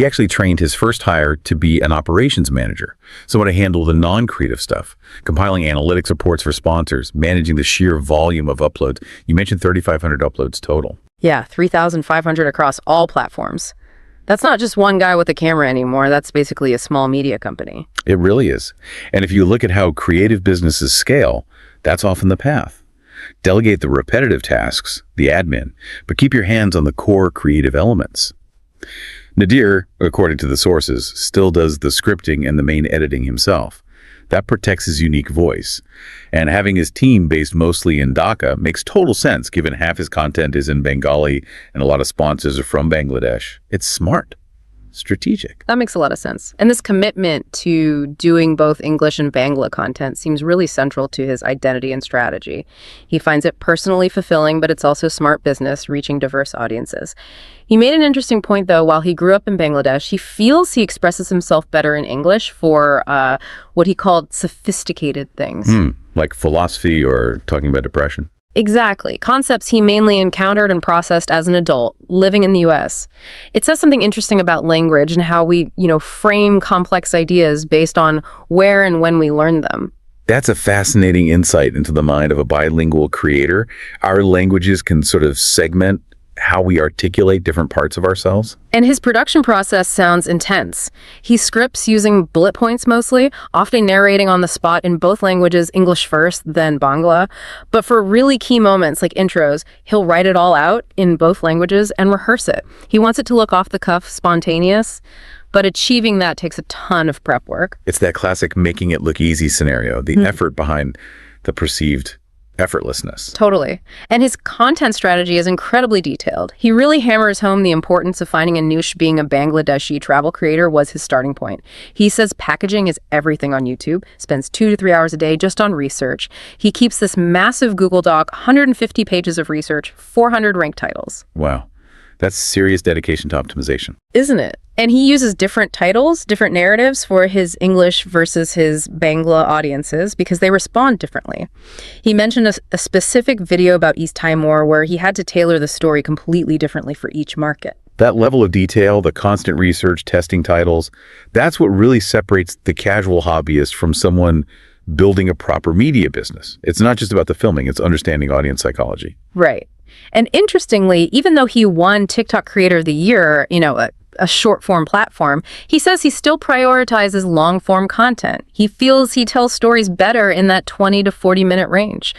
He actually trained his first hire to be an operations manager, someone to handle the non-creative stuff, compiling analytics reports for sponsors, managing the sheer volume of uploads. You mentioned 3,500 uploads total. Yeah, 3,500 across all platforms. That's not just one guy with a camera anymore. That's basically a small media company. It really is. And if you look at how creative businesses scale, that's often the path. Delegate the repetitive tasks, the admin, but keep your hands on the core creative elements. Nadir, according to the sources, still does the scripting and the main editing himself. That protects his unique voice. And having his team based mostly in Dhaka makes total sense given half his content is in Bengali and a lot of sponsors are from Bangladesh. It's smart. Strategic. That makes a lot of sense. And this commitment to doing both English and Bangla content seems really central to his identity and strategy. He finds it personally fulfilling, but it's also smart business, reaching diverse audiences. He made an interesting point, though. While he grew up in Bangladesh, he feels he expresses himself better in English for what he called sophisticated things. Like philosophy or talking about depression. Exactly. Concepts he mainly encountered and processed as an adult, living in the US. It says something interesting about language and how we, frame complex ideas based on where and when we learn them. That's a fascinating insight into the mind of a bilingual creator. Our languages can sort of segment how we articulate different parts of ourselves. And his production process sounds intense. He scripts using bullet points mostly, often narrating on the spot in both languages, English first, then Bangla. But for really key moments like intros, he'll write it all out in both languages and rehearse it. He wants it to look off the cuff, spontaneous, but achieving that takes a ton of prep work. It's that classic making it look easy scenario, the effort behind the perceived effortlessness. Totally. And his content strategy is incredibly detailed. He really hammers home the importance of finding a niche. Being a Bangladeshi travel creator was his starting point. He says packaging is everything on YouTube, spends 2 to 3 hours a day just on research. He keeps this massive Google Doc, 150 pages of research, 400 ranked titles. Wow. That's serious dedication to optimization. Isn't it? And he uses different titles, different narratives for his English versus his Bangla audiences because they respond differently. He mentioned a specific video about East Timor where he had to tailor the story completely differently for each market. That level of detail, the constant research, testing titles, that's what really separates the casual hobbyist from someone building a proper media business. It's not just about the filming, it's understanding audience psychology. Right. And interestingly, even though he won TikTok Creator of the Year, a short-form platform, he says he still prioritizes long-form content. He feels he tells stories better in that 20 to 40-minute range.